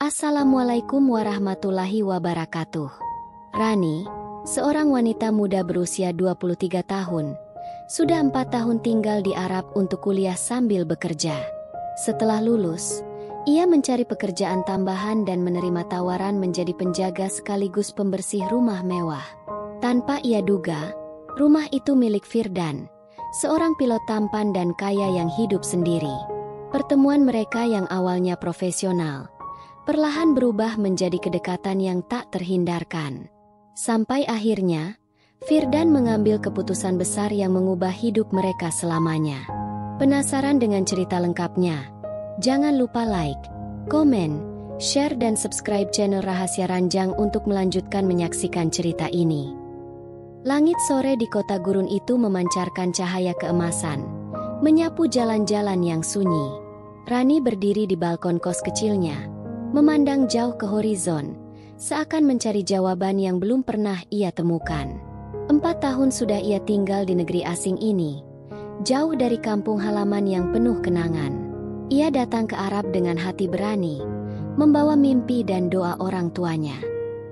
Assalamualaikum warahmatullahi wabarakatuh. Rani, seorang wanita muda berusia 23 tahun, sudah 4 tahun tinggal di Arab untuk kuliah sambil bekerja. Setelah lulus, ia mencari pekerjaan tambahan dan menerima tawaran menjadi penjaga sekaligus pembersih rumah mewah. Tanpa ia duga, rumah itu milik Firdan, seorang pilot tampan dan kaya yang hidup sendiri. Pertemuan mereka yang awalnya profesional perlahan berubah menjadi kedekatan yang tak terhindarkan. Sampai akhirnya, Firdan mengambil keputusan besar yang mengubah hidup mereka selamanya. Penasaran dengan cerita lengkapnya? Jangan lupa like, komen, share dan subscribe channel Rahasia Ranjang untuk melanjutkan menyaksikan cerita ini. Langit sore di kota gurun itu memancarkan cahaya keemasan, menyapu jalan-jalan yang sunyi. Rani berdiri di balkon kos kecilnya, memandang jauh ke horizon, seakan mencari jawaban yang belum pernah ia temukan. 4 tahun sudah ia tinggal di negeri asing ini, jauh dari kampung halaman yang penuh kenangan. Ia datang ke Arab dengan hati berani, membawa mimpi dan doa orang tuanya.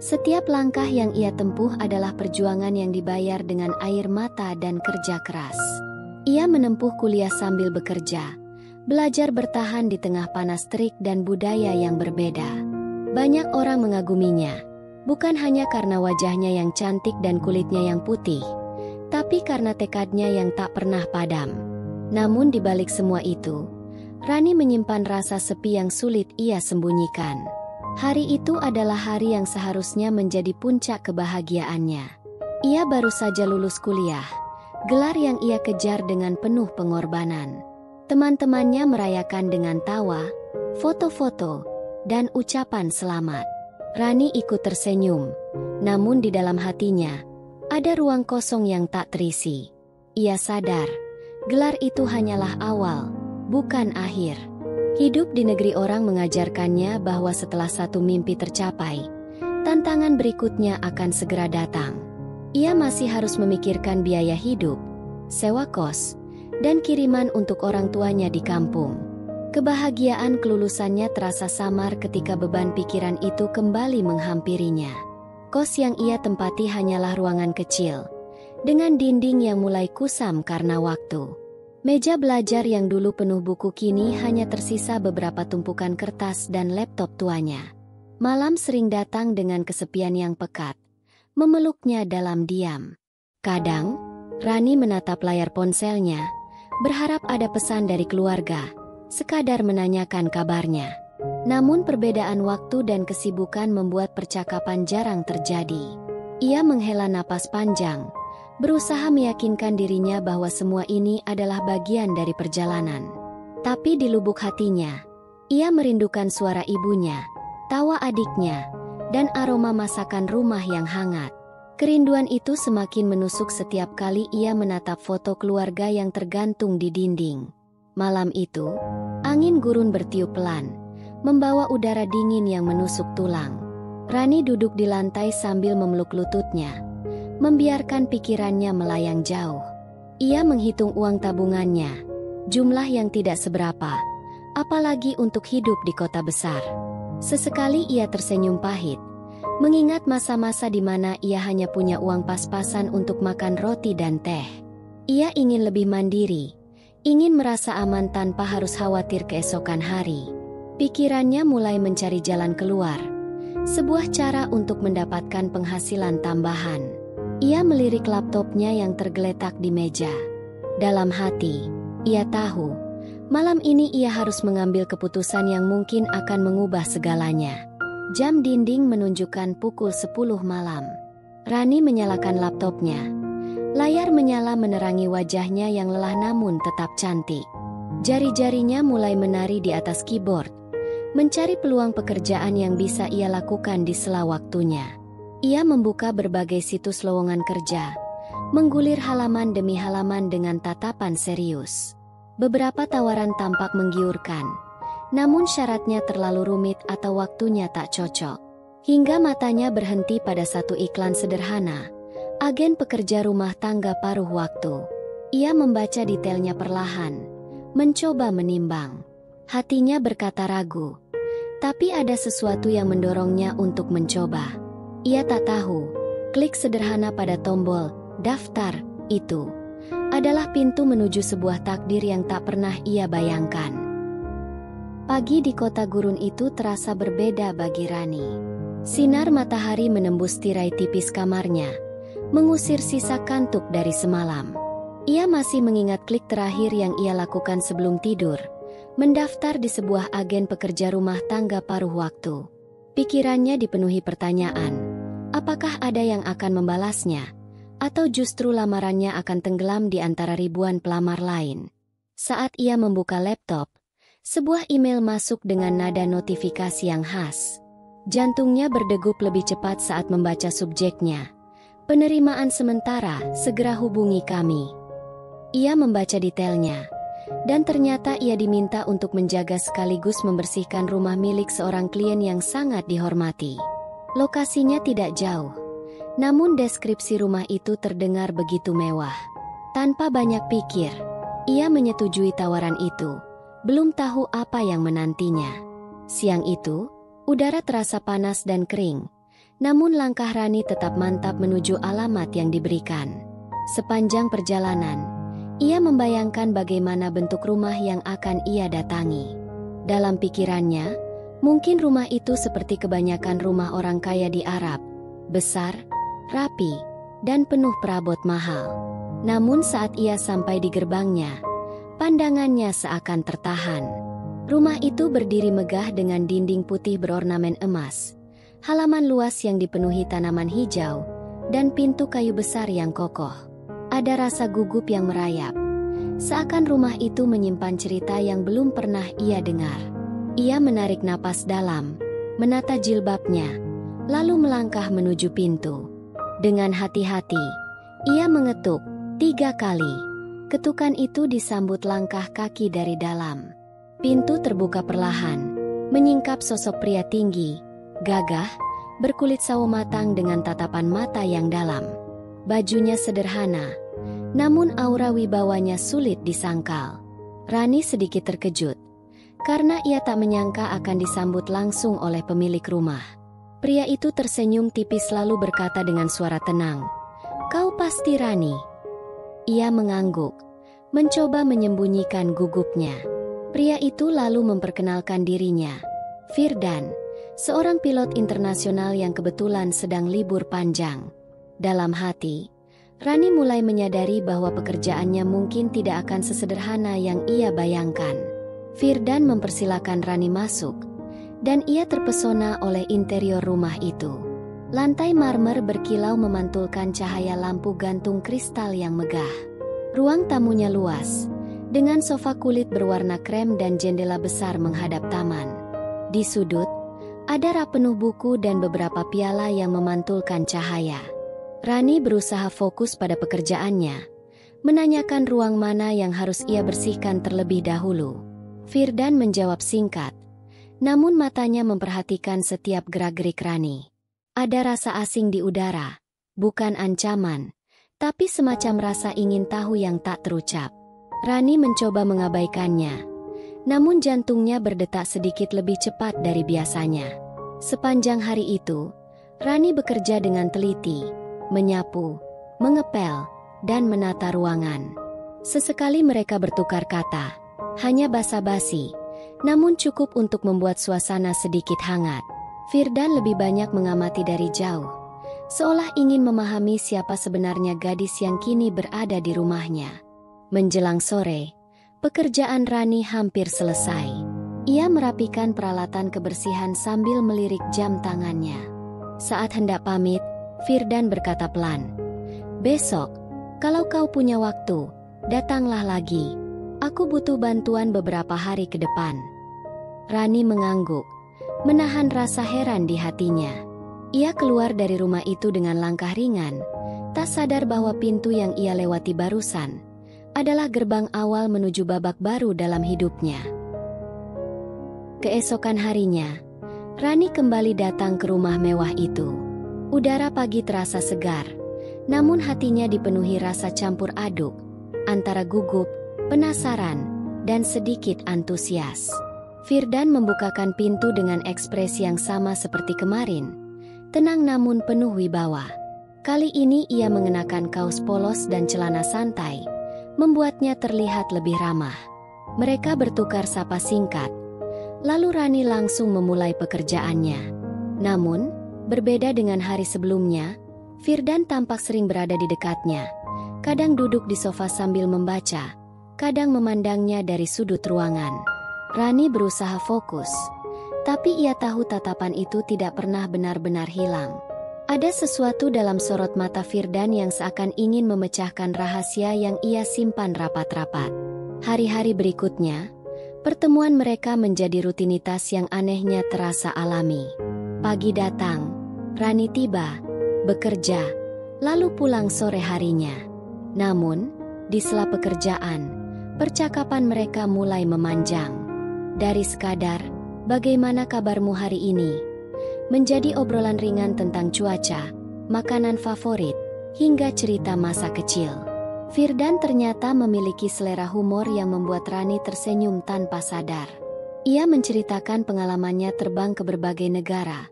Setiap langkah yang ia tempuh adalah perjuangan yang dibayar dengan air mata dan kerja keras. Ia menempuh kuliah sambil bekerja, belajar bertahan di tengah panas terik dan budaya yang berbeda. Banyak orang mengaguminya, bukan hanya karena wajahnya yang cantik dan kulitnya yang putih, tapi karena tekadnya yang tak pernah padam. Namun di balik semua itu, Rani menyimpan rasa sepi yang sulit ia sembunyikan. Hari itu adalah hari yang seharusnya menjadi puncak kebahagiaannya. Ia baru saja lulus kuliah, gelar yang ia kejar dengan penuh pengorbanan. Teman-temannya merayakan dengan tawa, foto-foto, dan ucapan selamat. Rani ikut tersenyum, namun di dalam hatinya ada ruang kosong yang tak terisi. Ia sadar, gelar itu hanyalah awal, bukan akhir. Hidup di negeri orang mengajarkannya bahwa setelah satu mimpi tercapai, tantangan berikutnya akan segera datang. Ia masih harus memikirkan biaya hidup, sewa kos, dan kiriman untuk orang tuanya di kampung. Kebahagiaan kelulusannya terasa samar ketika beban pikiran itu kembali menghampirinya. Kos yang ia tempati hanyalah ruangan kecil, dengan dinding yang mulai kusam karena waktu. Meja belajar yang dulu penuh buku kini hanya tersisa beberapa tumpukan kertas dan laptop tuanya. Malam sering datang dengan kesepian yang pekat, memeluknya dalam diam. Kadang, Rani menatap layar ponselnya, berharap ada pesan dari keluarga, sekadar menanyakan kabarnya. Namun perbedaan waktu dan kesibukan membuat percakapan jarang terjadi. Ia menghela napas panjang, berusaha meyakinkan dirinya bahwa semua ini adalah bagian dari perjalanan. Tapi di lubuk hatinya, ia merindukan suara ibunya, tawa adiknya, dan aroma masakan rumah yang hangat. Kerinduan itu semakin menusuk setiap kali ia menatap foto keluarga yang tergantung di dinding. Malam itu, angin gurun bertiup pelan, membawa udara dingin yang menusuk tulang. Rani duduk di lantai sambil memeluk lututnya, membiarkan pikirannya melayang jauh. Ia menghitung uang tabungannya, jumlah yang tidak seberapa, apalagi untuk hidup di kota besar. Sesekali ia tersenyum pahit, mengingat masa-masa di mana ia hanya punya uang pas-pasan untuk makan roti dan teh. Ia ingin lebih mandiri, ingin merasa aman tanpa harus khawatir keesokan hari. Pikirannya mulai mencari jalan keluar, sebuah cara untuk mendapatkan penghasilan tambahan. Ia melirik laptopnya yang tergeletak di meja. Dalam hati, ia tahu, malam ini ia harus mengambil keputusan yang mungkin akan mengubah segalanya. Jam dinding menunjukkan pukul 10 malam. Rani menyalakan laptopnya. Layar menyala menerangi wajahnya yang lelah namun tetap cantik. Jari-jarinya mulai menari di atas keyboard, mencari peluang pekerjaan yang bisa ia lakukan di sela waktunya. Ia membuka berbagai situs lowongan kerja, menggulir halaman demi halaman dengan tatapan serius. Beberapa tawaran tampak menggiurkan, namun syaratnya terlalu rumit atau waktunya tak cocok. Hingga matanya berhenti pada satu iklan sederhana, agen pekerja rumah tangga paruh waktu. Ia membaca detailnya perlahan, mencoba menimbang. Hatinya berkata ragu. Tapi ada sesuatu yang mendorongnya untuk mencoba. Ia tak tahu, klik sederhana pada tombol daftar itu adalah pintu menuju sebuah takdir yang tak pernah ia bayangkan. Pagi di kota gurun itu terasa berbeda bagi Rani. Sinar matahari menembus tirai tipis kamarnya, mengusir sisa kantuk dari semalam. Ia masih mengingat klik terakhir yang ia lakukan sebelum tidur, mendaftar di sebuah agen pekerja rumah tangga paruh waktu. Pikirannya dipenuhi pertanyaan, apakah ada yang akan membalasnya, atau justru lamarannya akan tenggelam di antara ribuan pelamar lain. Saat ia membuka laptop, sebuah email masuk dengan nada notifikasi yang khas. Jantungnya berdegup lebih cepat saat membaca subjeknya. Penerimaan sementara, segera hubungi kami. Ia membaca detailnya, dan ternyata ia diminta untuk menjaga sekaligus membersihkan rumah milik seorang klien yang sangat dihormati. Lokasinya tidak jauh, namun deskripsi rumah itu terdengar begitu mewah. Tanpa banyak pikir, ia menyetujui tawaran itu, belum tahu apa yang menantinya. Siang itu, udara terasa panas dan kering, namun langkah Rani tetap mantap menuju alamat yang diberikan. Sepanjang perjalanan, ia membayangkan bagaimana bentuk rumah yang akan ia datangi. Dalam pikirannya, mungkin rumah itu seperti kebanyakan rumah orang kaya di Arab, besar, rapi, dan penuh perabot mahal. Namun saat ia sampai di gerbangnya, pandangannya seakan tertahan. Rumah itu berdiri megah dengan dinding putih berornamen emas, halaman luas yang dipenuhi tanaman hijau, dan pintu kayu besar yang kokoh. Ada rasa gugup yang merayap, seakan rumah itu menyimpan cerita yang belum pernah ia dengar. Ia menarik napas dalam, menata jilbabnya, lalu melangkah menuju pintu. Dengan hati-hati, ia mengetuk 3 kali. Ketukan itu disambut langkah kaki dari dalam. Pintu terbuka perlahan, menyingkap sosok pria tinggi, gagah, berkulit sawo matang dengan tatapan mata yang dalam. Bajunya sederhana, namun aura wibawanya sulit disangkal. Rani sedikit terkejut, karena ia tak menyangka akan disambut langsung oleh pemilik rumah. Pria itu tersenyum tipis lalu berkata dengan suara tenang, "Kau pasti Rani?" Ia mengangguk, mencoba menyembunyikan gugupnya. Pria itu lalu memperkenalkan dirinya, Firdan, seorang pilot internasional yang kebetulan sedang libur panjang. Dalam hati, Rani mulai menyadari bahwa pekerjaannya mungkin tidak akan sesederhana yang ia bayangkan. Firdan mempersilakan Rani masuk, dan ia terpesona oleh interior rumah itu. Lantai marmer berkilau memantulkan cahaya lampu gantung kristal yang megah. Ruang tamunya luas, dengan sofa kulit berwarna krem dan jendela besar menghadap taman. Di sudut, ada rak penuh buku dan beberapa piala yang memantulkan cahaya. Rani berusaha fokus pada pekerjaannya, menanyakan ruang mana yang harus ia bersihkan terlebih dahulu. Firdan menjawab singkat, namun matanya memperhatikan setiap gerak-gerik Rani. Ada rasa asing di udara, bukan ancaman, tapi semacam rasa ingin tahu yang tak terucap. Rani mencoba mengabaikannya, namun jantungnya berdetak sedikit lebih cepat dari biasanya. Sepanjang hari itu, Rani bekerja dengan teliti, menyapu, mengepel, dan menata ruangan. Sesekali mereka bertukar kata, hanya basa-basi, namun cukup untuk membuat suasana sedikit hangat. Firdan lebih banyak mengamati dari jauh, seolah ingin memahami siapa sebenarnya gadis yang kini berada di rumahnya. Menjelang sore, pekerjaan Rani hampir selesai. Ia merapikan peralatan kebersihan sambil melirik jam tangannya. Saat hendak pamit, Firdan berkata pelan, "Besok, kalau kau punya waktu, datanglah lagi. Aku butuh bantuan beberapa hari ke depan." Rani mengangguk, menahan rasa heran di hatinya. Ia keluar dari rumah itu dengan langkah ringan, tak sadar bahwa pintu yang ia lewati barusan adalah gerbang awal menuju babak baru dalam hidupnya. Keesokan harinya, Rani kembali datang ke rumah mewah itu. Udara pagi terasa segar, namun hatinya dipenuhi rasa campur aduk, antara gugup, penasaran, dan sedikit antusias. Firdan membukakan pintu dengan ekspresi yang sama seperti kemarin, tenang namun penuh wibawa. Kali ini ia mengenakan kaos polos dan celana santai, membuatnya terlihat lebih ramah. Mereka bertukar sapa singkat, lalu Rani langsung memulai pekerjaannya. Namun, berbeda dengan hari sebelumnya, Firdan tampak sering berada di dekatnya. Kadang duduk di sofa sambil membaca, kadang memandangnya dari sudut ruangan. Rani berusaha fokus, tapi ia tahu tatapan itu tidak pernah benar-benar hilang. Ada sesuatu dalam sorot mata Firdan yang seakan ingin memecahkan rahasia yang ia simpan rapat-rapat. Hari-hari berikutnya, pertemuan mereka menjadi rutinitas yang anehnya terasa alami. Pagi datang, Rani tiba, bekerja, lalu pulang sore harinya. Namun, di sela pekerjaan, percakapan mereka mulai memanjang. Dari sekadar, "Bagaimana kabarmu hari ini?" menjadi obrolan ringan tentang cuaca, makanan favorit, hingga cerita masa kecil. Firdan ternyata memiliki selera humor yang membuat Rani tersenyum tanpa sadar. Ia menceritakan pengalamannya terbang ke berbagai negara,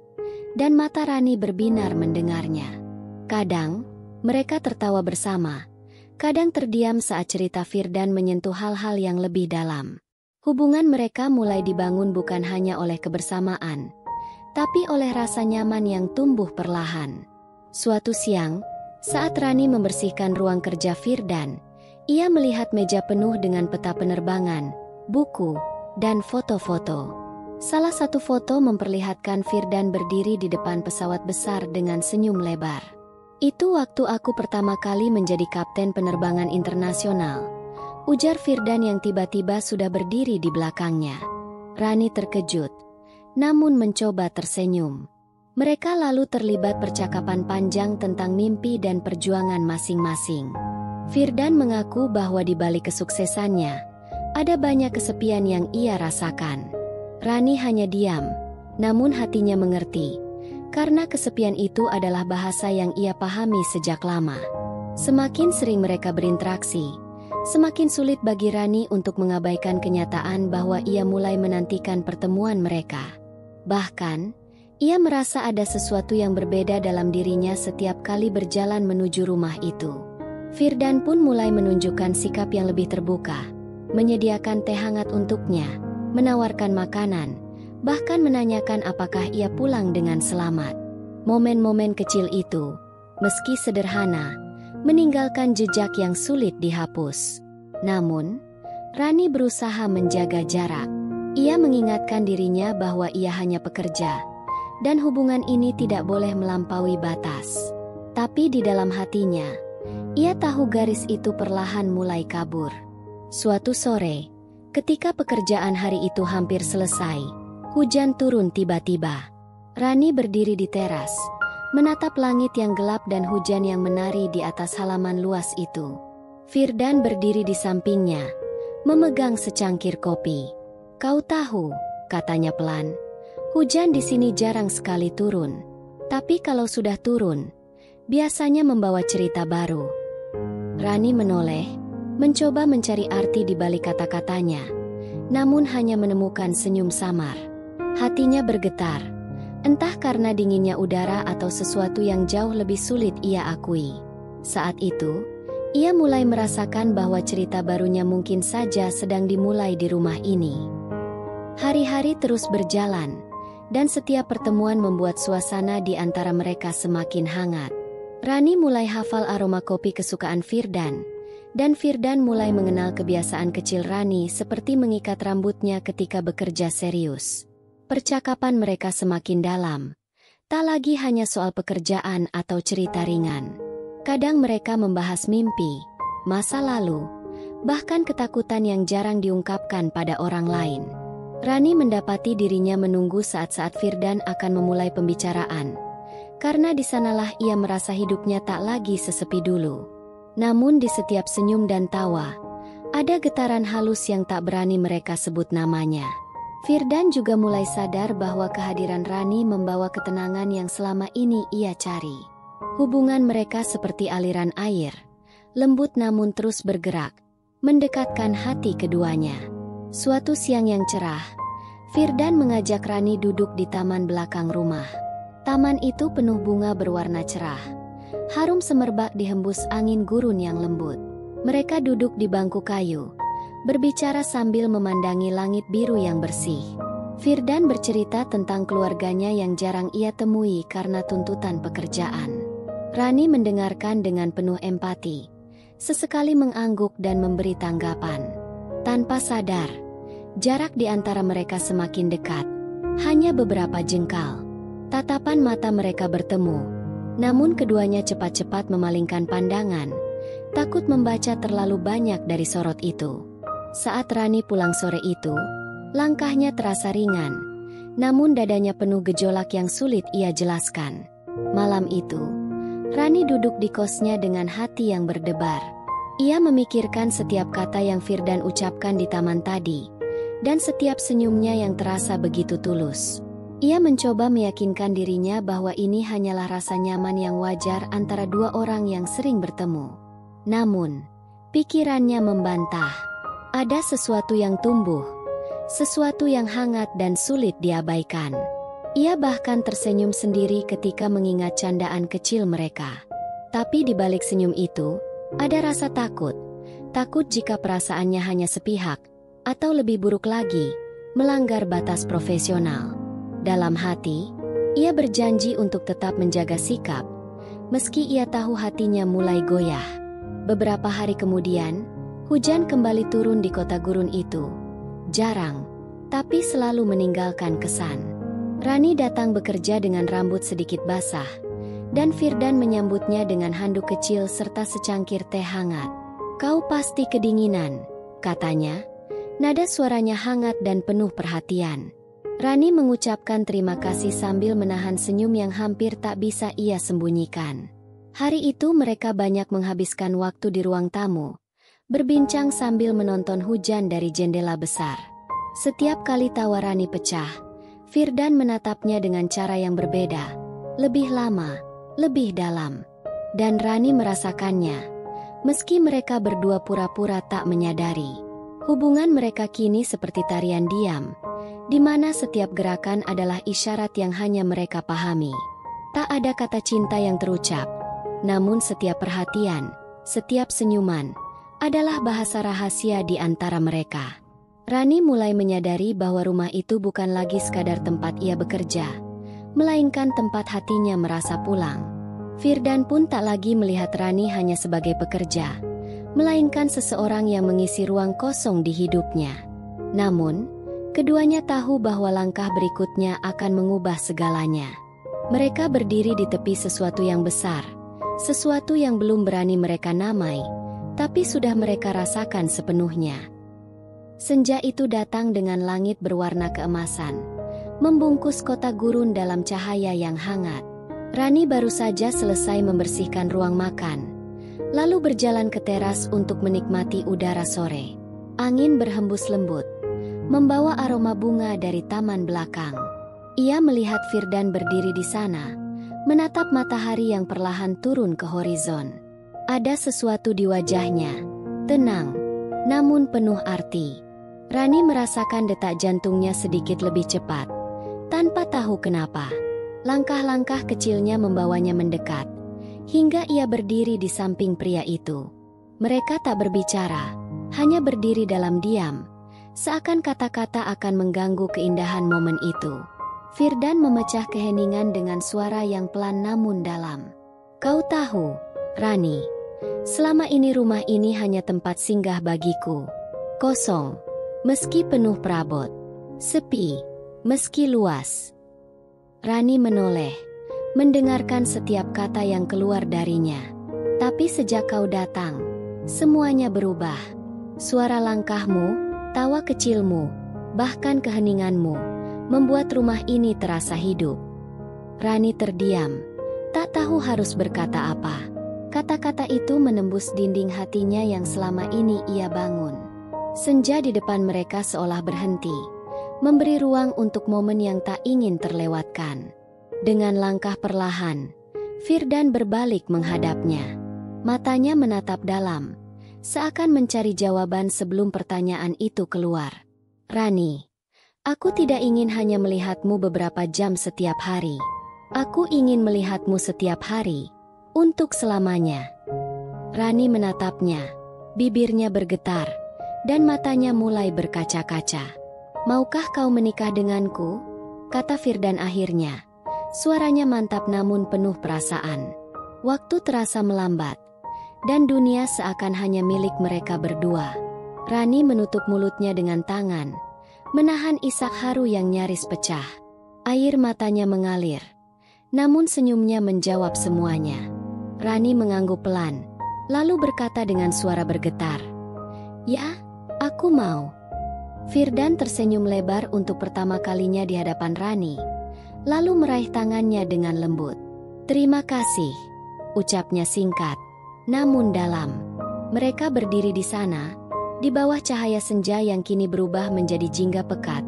dan mata Rani berbinar mendengarnya. Kadang, mereka tertawa bersama, kadang terdiam saat cerita Firdan menyentuh hal-hal yang lebih dalam. Hubungan mereka mulai dibangun bukan hanya oleh kebersamaan, tapi oleh rasa nyaman yang tumbuh perlahan. Suatu siang, saat Rani membersihkan ruang kerja Firdan, ia melihat meja penuh dengan peta penerbangan, buku, dan foto-foto. Salah satu foto memperlihatkan Firdan berdiri di depan pesawat besar dengan senyum lebar. "Itu waktu aku pertama kali menjadi kapten penerbangan internasional," ujar Firdan yang tiba-tiba sudah berdiri di belakangnya. Rani terkejut, namun mencoba tersenyum. Mereka lalu terlibat percakapan panjang tentang mimpi dan perjuangan masing-masing. Firdan mengaku bahwa di balik kesuksesannya, ada banyak kesepian yang ia rasakan. Rani hanya diam, namun hatinya mengerti, karena kesepian itu adalah bahasa yang ia pahami sejak lama. Semakin sering mereka berinteraksi, semakin sulit bagi Rani untuk mengabaikan kenyataan bahwa ia mulai menantikan pertemuan mereka. Bahkan, ia merasa ada sesuatu yang berbeda dalam dirinya setiap kali berjalan menuju rumah itu. Firdan pun mulai menunjukkan sikap yang lebih terbuka, menyediakan teh hangat untuknya, menawarkan makanan, bahkan menanyakan apakah ia pulang dengan selamat. Momen-momen kecil itu, meski sederhana, meninggalkan jejak yang sulit dihapus. Namun, Rani berusaha menjaga jarak. Ia mengingatkan dirinya bahwa ia hanya pekerja, dan hubungan ini tidak boleh melampaui batas. Tapi di dalam hatinya, ia tahu garis itu perlahan mulai kabur. Suatu sore, ketika pekerjaan hari itu hampir selesai, hujan turun tiba-tiba. Rani berdiri di teras, menatap langit yang gelap dan hujan yang menari di atas halaman luas itu. Firdan berdiri di sampingnya, memegang secangkir kopi. "Kau tahu," katanya pelan, "hujan di sini jarang sekali turun. Tapi kalau sudah turun, biasanya membawa cerita baru." Rani menoleh, mencoba mencari arti di balik kata-katanya, namun hanya menemukan senyum samar. Hatinya bergetar, entah karena dinginnya udara atau sesuatu yang jauh lebih sulit ia akui. Saat itu, ia mulai merasakan bahwa cerita barunya mungkin saja sedang dimulai di rumah ini. Hari-hari terus berjalan, dan setiap pertemuan membuat suasana di antara mereka semakin hangat. Rani mulai hafal aroma kopi kesukaan Firdan, dan Firdan mulai mengenal kebiasaan kecil Rani seperti mengikat rambutnya ketika bekerja serius. Percakapan mereka semakin dalam, tak lagi hanya soal pekerjaan atau cerita ringan. Kadang mereka membahas mimpi, masa lalu, bahkan ketakutan yang jarang diungkapkan pada orang lain. Rani mendapati dirinya menunggu saat-saat Firdan akan memulai pembicaraan, karena di sanalah ia merasa hidupnya tak lagi sesepi dulu. Namun di setiap senyum dan tawa, ada getaran halus yang tak berani mereka sebut namanya. Firdan juga mulai sadar bahwa kehadiran Rani membawa ketenangan yang selama ini ia cari. Hubungan mereka seperti aliran air, lembut namun terus bergerak, mendekatkan hati keduanya. Suatu siang yang cerah, Firdan mengajak Rani duduk di taman belakang rumah. Taman itu penuh bunga berwarna cerah. Harum semerbak dihembus angin gurun yang lembut. Mereka duduk di bangku kayu, berbicara sambil memandangi langit biru yang bersih. Firdan bercerita tentang keluarganya yang jarang ia temui karena tuntutan pekerjaan. Rani mendengarkan dengan penuh empati, sesekali mengangguk dan memberi tanggapan. Tanpa sadar, jarak di antara mereka semakin dekat. Hanya beberapa jengkal. Tatapan mata mereka bertemu, namun keduanya cepat-cepat memalingkan pandangan, takut membaca terlalu banyak dari sorot itu. Saat Rani pulang sore itu, langkahnya terasa ringan, namun dadanya penuh gejolak yang sulit ia jelaskan. Malam itu, Rani duduk di kosnya dengan hati yang berdebar. Ia memikirkan setiap kata yang Firdan ucapkan di taman tadi, dan setiap senyumnya yang terasa begitu tulus. Ia mencoba meyakinkan dirinya bahwa ini hanyalah rasa nyaman yang wajar antara dua orang yang sering bertemu. Namun, pikirannya membantah. Ada sesuatu yang tumbuh, sesuatu yang hangat dan sulit diabaikan. Ia bahkan tersenyum sendiri ketika mengingat candaan kecil mereka. Tapi di balik senyum itu, ada rasa takut. Takut jika perasaannya hanya sepihak, atau lebih buruk lagi, melanggar batas profesional. Dalam hati, ia berjanji untuk tetap menjaga sikap, meski ia tahu hatinya mulai goyah. Beberapa hari kemudian, hujan kembali turun di kota gurun itu. Jarang, tapi selalu meninggalkan kesan. Rani datang bekerja dengan rambut sedikit basah, dan Firdan menyambutnya dengan handuk kecil serta secangkir teh hangat. "Kau pasti kedinginan," katanya. Nada suaranya hangat dan penuh perhatian. Rani mengucapkan terima kasih sambil menahan senyum yang hampir tak bisa ia sembunyikan. Hari itu mereka banyak menghabiskan waktu di ruang tamu, berbincang sambil menonton hujan dari jendela besar. Setiap kali tawa Rani pecah, Firdan menatapnya dengan cara yang berbeda, lebih lama, lebih dalam. Dan Rani merasakannya, meski mereka berdua pura-pura tak menyadari. Hubungan mereka kini seperti tarian diam, di mana setiap gerakan adalah isyarat yang hanya mereka pahami. Tak ada kata cinta yang terucap, namun setiap perhatian, setiap senyuman, adalah bahasa rahasia di antara mereka. Rani mulai menyadari bahwa rumah itu bukan lagi sekadar tempat ia bekerja, melainkan tempat hatinya merasa pulang. Firdan pun tak lagi melihat Rani hanya sebagai pekerja, melainkan seseorang yang mengisi ruang kosong di hidupnya. Namun, keduanya tahu bahwa langkah berikutnya akan mengubah segalanya. Mereka berdiri di tepi sesuatu yang besar, sesuatu yang belum berani mereka namai, tapi sudah mereka rasakan sepenuhnya. Senja itu datang dengan langit berwarna keemasan, membungkus kota gurun dalam cahaya yang hangat. Rani baru saja selesai membersihkan ruang makan, lalu berjalan ke teras untuk menikmati udara sore. Angin berhembus lembut, membawa aroma bunga dari taman belakang. Ia melihat Firdan berdiri di sana, menatap matahari yang perlahan turun ke horizon. Ada sesuatu di wajahnya, tenang, namun penuh arti. Rani merasakan detak jantungnya sedikit lebih cepat, tanpa tahu kenapa. Langkah-langkah kecilnya membawanya mendekat, hingga ia berdiri di samping pria itu. Mereka tak berbicara, hanya berdiri dalam diam, seakan kata-kata akan mengganggu keindahan momen itu. Firdan memecah keheningan dengan suara yang pelan namun dalam. "Kau tahu, Rani, selama ini rumah ini hanya tempat singgah bagiku. Kosong, meski penuh perabot. Sepi, meski luas." Rani menoleh, mendengarkan setiap kata yang keluar darinya. "Tapi sejak kau datang, semuanya berubah. Suara langkahmu, tawa kecilmu, bahkan keheninganmu, membuat rumah ini terasa hidup." Rani terdiam, tak tahu harus berkata apa. Kata-kata itu menembus dinding hatinya yang selama ini ia bangun. Senja di depan mereka seolah berhenti, memberi ruang untuk momen yang tak ingin terlewatkan. Dengan langkah perlahan, Firdan berbalik menghadapnya. Matanya menatap dalam, seakan mencari jawaban sebelum pertanyaan itu keluar. "Rani, Aku tidak ingin hanya melihatmu beberapa jam setiap hari. Aku ingin melihatmu setiap hari, untuk selamanya. Rani menatapnya, bibirnya bergetar, dan matanya mulai berkaca-kaca. Maukah kau menikah denganku? Kata Firdan akhirnya. Suaranya mantap namun penuh perasaan. Waktu terasa melambat, dan dunia seakan hanya milik mereka berdua. Rani menutup mulutnya dengan tangan, menahan isak haru yang nyaris pecah. Air matanya mengalir, namun senyumnya menjawab semuanya. Rani mengangguk pelan, lalu berkata dengan suara bergetar, "Ya, aku mau." Firdan tersenyum lebar untuk pertama kalinya di hadapan Rani, lalu meraih tangannya dengan lembut. "Terima kasih," ucapnya singkat, namun dalam. Mereka berdiri di sana, di bawah cahaya senja yang kini berubah menjadi jingga pekat,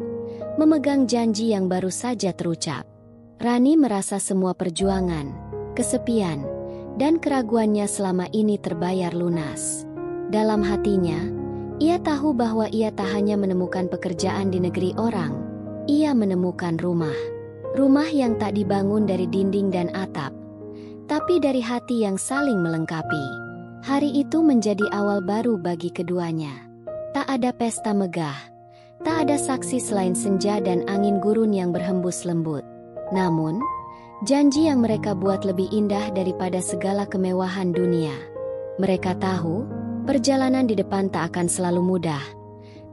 memegang janji yang baru saja terucap. Rani merasa semua perjuangan, kesepian, dan keraguannya selama ini terbayar lunas. Dalam hatinya, ia tahu bahwa ia tak hanya menemukan pekerjaan di negeri orang, ia menemukan rumah. Rumah yang tak dibangun dari dinding dan atap, tapi dari hati yang saling melengkapi. Hari itu menjadi awal baru bagi keduanya. Tak ada pesta megah, tak ada saksi selain senja dan angin gurun yang berhembus lembut. Namun, janji yang mereka buat lebih indah daripada segala kemewahan dunia. Mereka tahu, perjalanan di depan tak akan selalu mudah,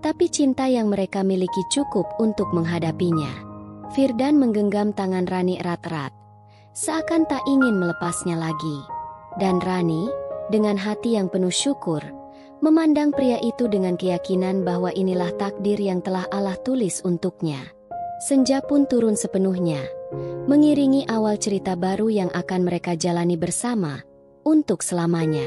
tapi cinta yang mereka miliki cukup untuk menghadapinya. Firdan menggenggam tangan Rani erat-erat, seakan tak ingin melepasnya lagi. Dan Rani, dengan hati yang penuh syukur, memandang pria itu dengan keyakinan bahwa inilah takdir yang telah Allah tulis untuknya. Senja pun turun sepenuhnya, mengiringi awal cerita baru yang akan mereka jalani bersama, untuk selamanya.